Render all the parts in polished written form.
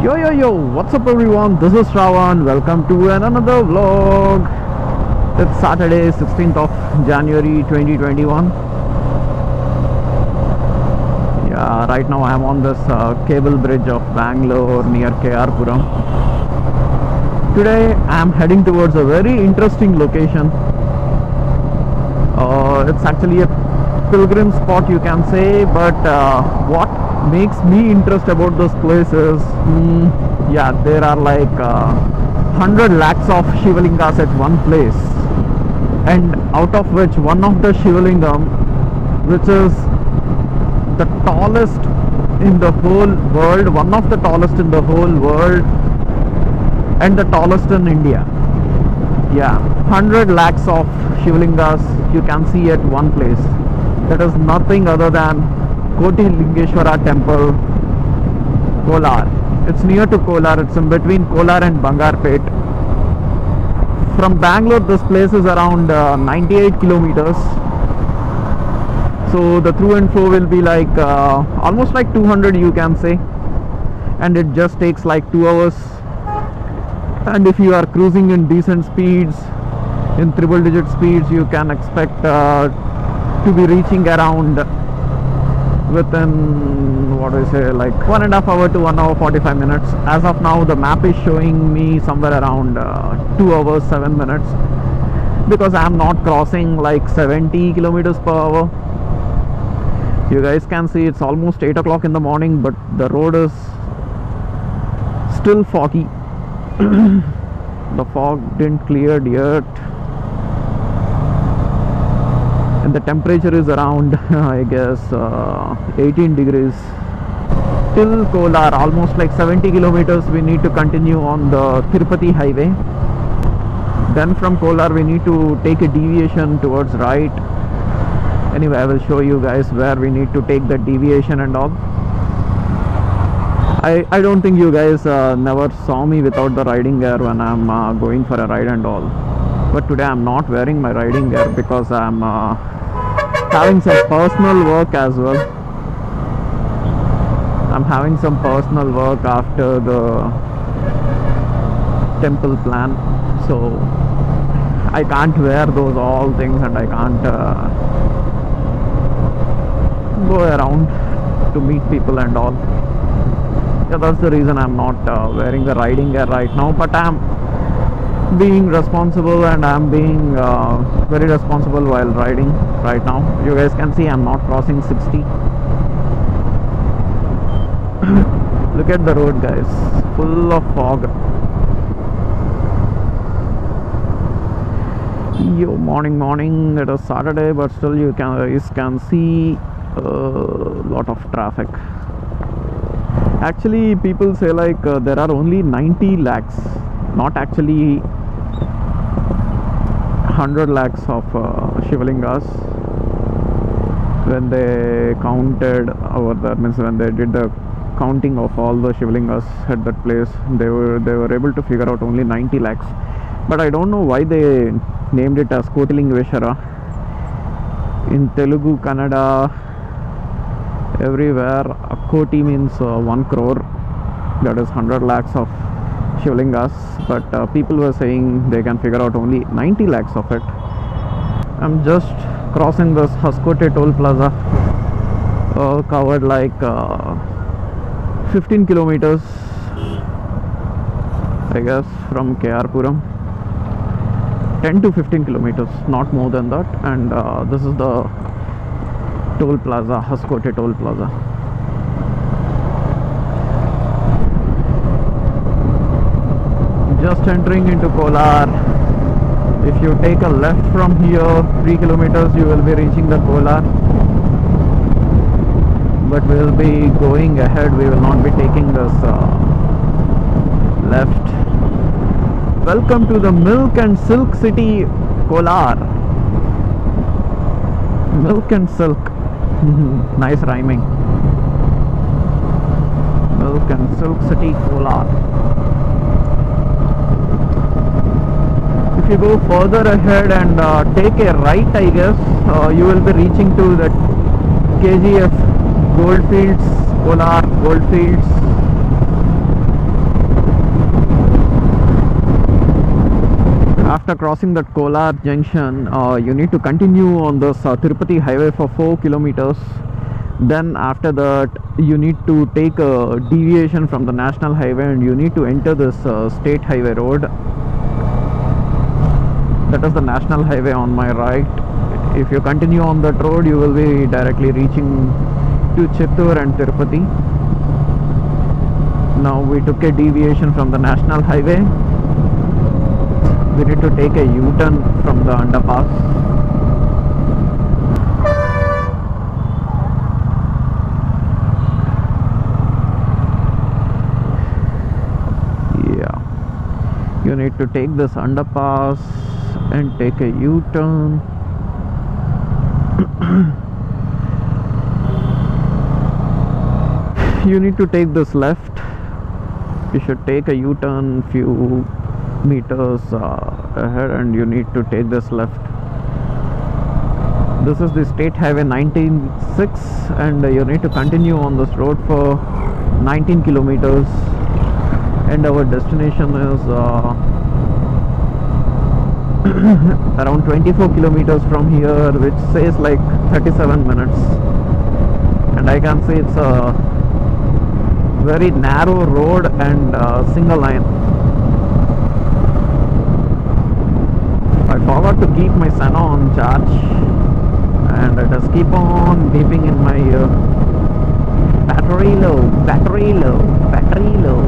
Yo, what's up everyone? This is Shravan. Welcome to another vlog. It's Saturday, 16th of January 2021. Yeah, right now I'm on this cable bridge of Bangalore near KR Puram. Today I'm heading towards a very interesting location. It's actually a pilgrim spot, you can say, but what makes me interested about this place is yeah, there are like 100 lakhs of Shivalingas at one place, and out of which one of the Shivalingam, which is the tallest in the whole world, one of the tallest in the whole world, and the tallest in India. Yeah, 100 lakhs of Shivalingas you can see at one place. That is nothing other than Koti Lingeshwara temple, Kolar. It's near to Kolar. It's in between Kolar and Bangarpet. From Bangalore, this place is around 98 kilometers. So the through and flow will be like almost like 200, you can say, and it just takes like 2 hours. And if you are cruising in decent speeds, in triple digit speeds, you can expect to be reaching around within, what do I say, like 1.5 hours to 1 hour 45 minutes. As of now, the map is showing me somewhere around 2 hours 7 minutes, because I am not crossing like 70 kilometers per hour. You guys can see it's almost 8 o'clock in the morning, but the road is still foggy. The fog didn't clear yet, and the temperature is around I guess 18 degrees. Till Kolar, almost like 70 kilometers, we need to continue on the Tirupati highway. Then from Kolar we need to take a deviation towards right. Anyway, I will show you guys where we need to take the deviation and all. I don't think you guys never saw me without the riding gear when I'm going for a ride and all. But today I'm not wearing my riding gear because I'm having some personal work as well. I'm having some personal work after the temple plan, so I can't wear those all things, and I can't go around to meet people and all. Yeah, that's the reason I'm not wearing the riding gear right now, but I'm being responsible, and I'm being very responsible while riding right now. You guys can see I'm not crossing 60. Look at the road, guys, full of fog. Yo, morning. It is Saturday, but still you guys can see a lot of traffic. Actually, people say like there are only 90 lakhs, not actually 100 lakhs of Shivalingas. When they counted over there, means when they did the counting of all the Shivalingas at that place, they were able to figure out only 90 lakhs. But I don't know why they named it as Koti Lingeshwara. In Telugu, Kannada, everywhere, Koti means 1 crore. That is 100 lakhs of Shivalingas. But people were saying they can figure out only 90 lakhs of it. I'm just crossing this Hoskote toll plaza. Covered like 15 kilometers, I guess, from KR Puram. 10 to 15 kilometers, not more than that. And this is the toll plaza, Hoskote toll plaza. Just entering into Kolar. If you take a left from here 3 kilometers, you will be reaching the Kolar. But we will be going ahead, we will not be taking this left. Welcome to the milk and silk city, Kolar. Milk and silk. Nice rhyming. Milk and silk city, Kolar. If you go further ahead and take a right, I guess you will be reaching to the KGF Goldfields, Kolar Goldfields. after crossing that Kolar junction, you need to continue on this Tirupati highway for 4 kilometers. Then after that, you need to take a deviation from the national highway and you need to enter this state highway road. That is the national highway on my right. If you continue on that road, you will be directly reaching to Chittoor and Tirupati. Now we took a deviation from the national highway. We need to take a U-turn from the underpass. Yeah, you need to take this underpass and take a U-turn. You need to take this left. You should take a U-turn few meters ahead and you need to take this left. This is the state highway 196 and you need to continue on this road for 19 kilometers and our destination is around 24 kilometers from here, which says like 37 minutes, and I can see it's a very narrow road and single line. I forgot to keep my Sena on charge and it just keep on beeping in my ear. Battery low, battery low, battery low.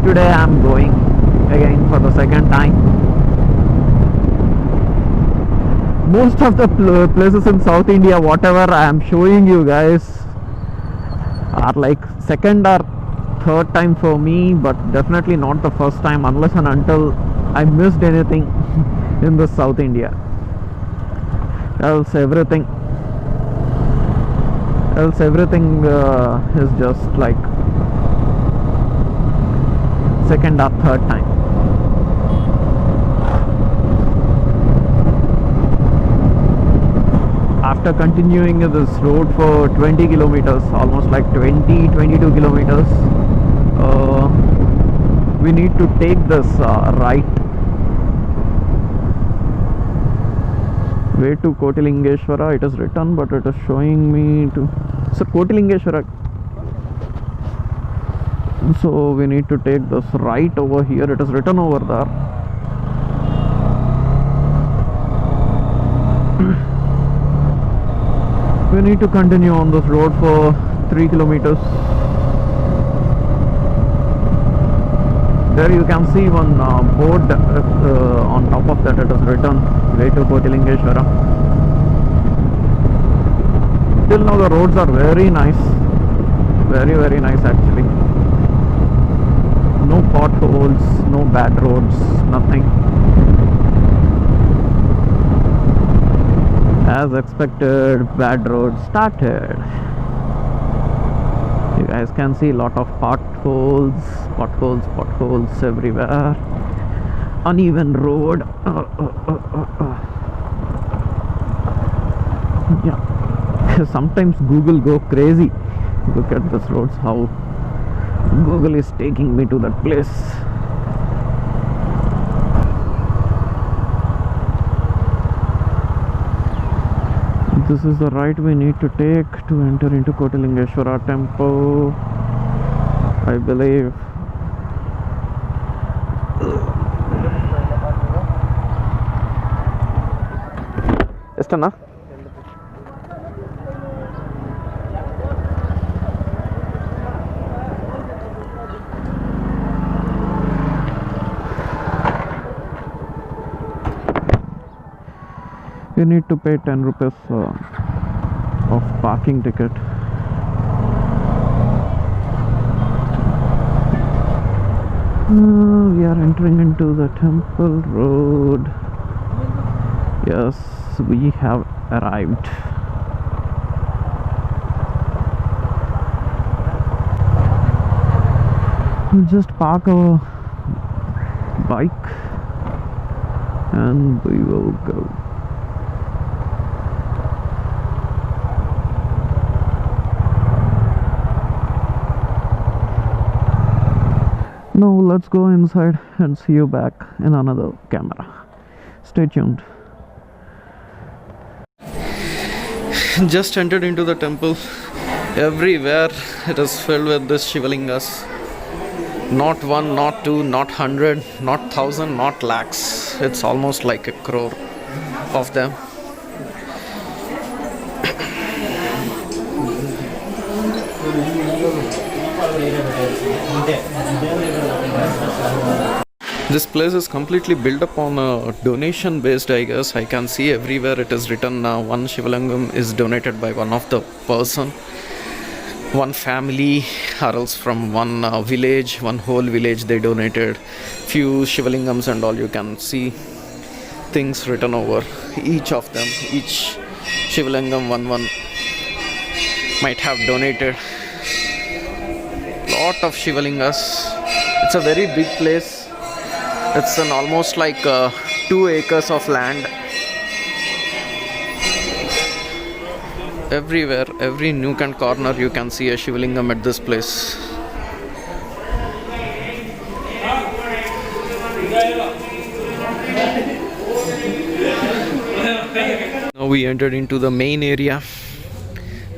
Today I am going again for the second time. Most of the places in South India, whatever I am showing you guys, are like second or third time for me, but definitely not the first time unless and until I missed anything in the South India. Else everything is just like second or third time. After continuing this road for 20 kilometers, almost like 22 kilometers, we need to take this right way to Kotilingeshwara. It is written, but it is showing me to Kotilingeshwara. So we need to take this right over here. It is written over there. We need to continue on this road for 3 kilometers. There you can see one board on top of that. It is written way to Kotilingeshwara. Till now the roads are very nice, very nice actually. No potholes, no bad roads, nothing. As expected, bad roads started. You guys can see a lot of potholes everywhere. Uneven road. Yeah. Sometimes Google go crazy. Look at this roads, how Google is taking me to that place. This is the right we need to take to enter into Kotilingeshwara temple, I believe. Estana? You need to pay 10 rupees of parking ticket. We are entering into the temple road. Yes, we have arrived. We'll just park our bike and we will go. Now let's go inside and see you back in another camera. Stay tuned. Just entered into the temple. Everywhere it is filled with this Shivalingas. Not one, not two, not 100, not 1,000, not lakhs. It's almost like a crore of them. This place is completely built upon a donation based, I guess. I can see everywhere it is written one Shivalingam is donated by one of the person, one family, or else from one village, one whole village they donated few Shivalingams and all. You can see things written over each of them. Each Shivalingam one might have donated lot of Shivalingas. It's a very big place. It's an almost like 2 acres of land. Everywhere, every nook and corner you can see a Shivalingam at this place. Now we entered into the main area,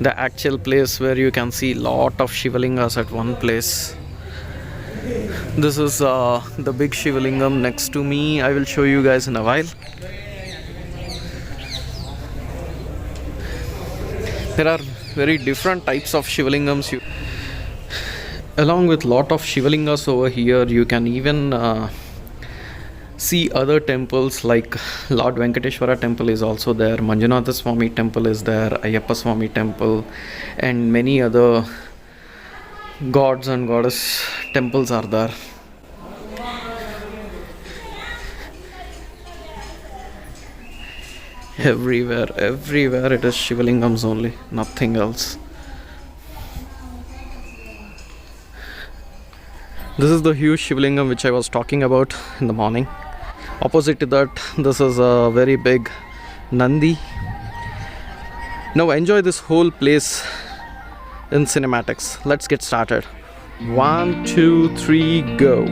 the actual place where you can see lot of Shivalingas at one place. This is the big Shivalingam next to me. I will show you guys in a while. There are very different types of Shivalingams. Along with lot of Shivalingas over here, you can even see other temples like Lord Venkateshwara temple is also there, Manjunatha Swami temple is there, Ayyappa Swami temple, and many other gods and goddess temples are there. Everywhere it is Shivalingams only, nothing else. This is the huge Shivalingam which I was talking about in the morning. Opposite to that, this is a very big Nandi. Now enjoy this whole place in cinematics. Let's get started. 1, 2, 3, go.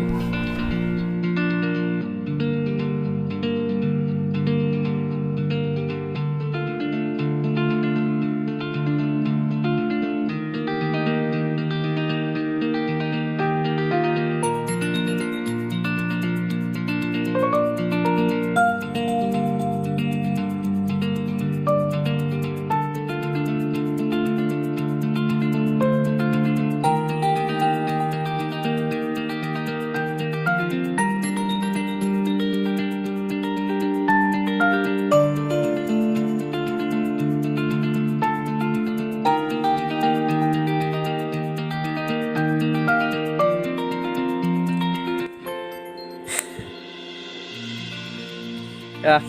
Yeah,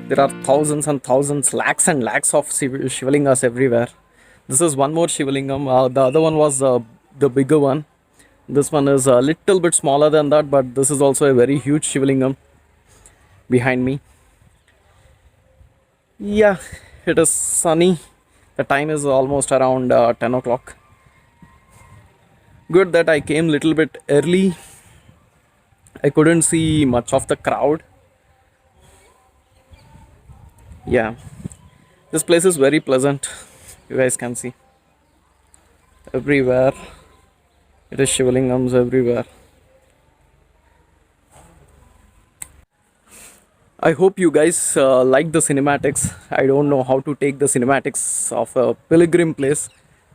there are thousands and thousands, lakhs and lakhs of Shivalingas everywhere. This is one more Shivalingam. The other one was the bigger one. This one is a little bit smaller than that, but this is also a very huge Shivalingam behind me. Yeah, it is sunny. The time is almost around 10 o'clock. Good that I came little bit early. I couldn't see much of the crowd. Yeah, this place is very pleasant. You guys can see everywhere it is Shivalingams everywhere. I hope you guys like the cinematics. I don't know how to take the cinematics of a pilgrim place,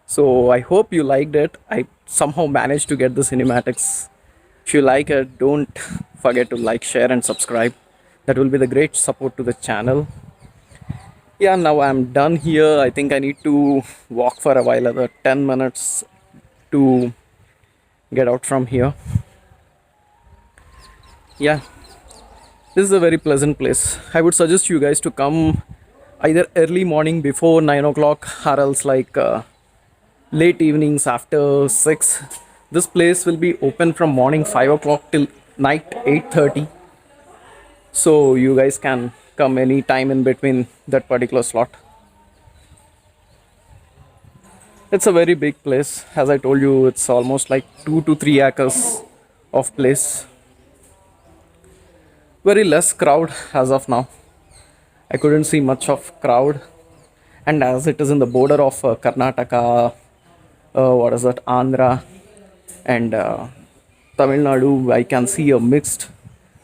so I hope you liked it. I somehow managed to get the cinematics. If you like it, don't forget to like, share and subscribe. That will be the great support to the channel. Yeah, now I'm done here. I think I need to walk for a while, another 10 minutes to get out from here. Yeah, this is a very pleasant place. I would suggest you guys to come either early morning before 9 o'clock or else like late evenings after 6. This place will be open from morning 5 o'clock till night 8:30. So you guys can come any time in between that particular slot. It's a very big place. As I told you, it's almost like 2 to 3 acres of place. Very less crowd as of now. I couldn't see much of crowd, and as it is in the border of Karnataka, what is that, Andhra, and Tamil Nadu, I can see a mixed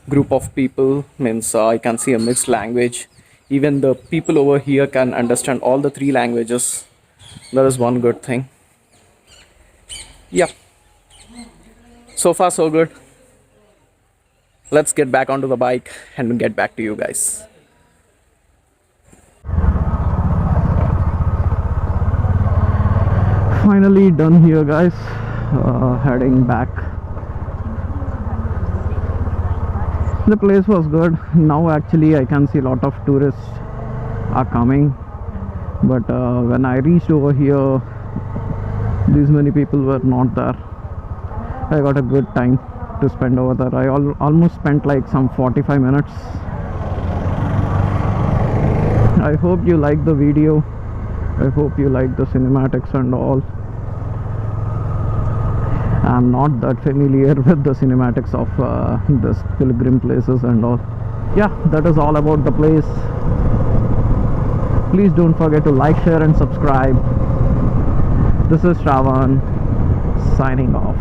group of people. Means I can see a mixed language. Even the people over here can understand all the three languages. That is one good thing. Yeah, so far so good. Let's get back onto the bike and get back to you guys. Finally done here, guys. Heading back. The place was good. Now actually I can see a lot of tourists are coming, but when I reached over here, these many people were not there. I got a good time to spend over there. I almost spent like some 45 minutes. I hope you like the video. I hope you like the cinematics and all. I'm not that familiar with the cinematics of this pilgrim places and all. Yeah, that is all about the place. Please don't forget to like, share and subscribe. This is Shravan signing off.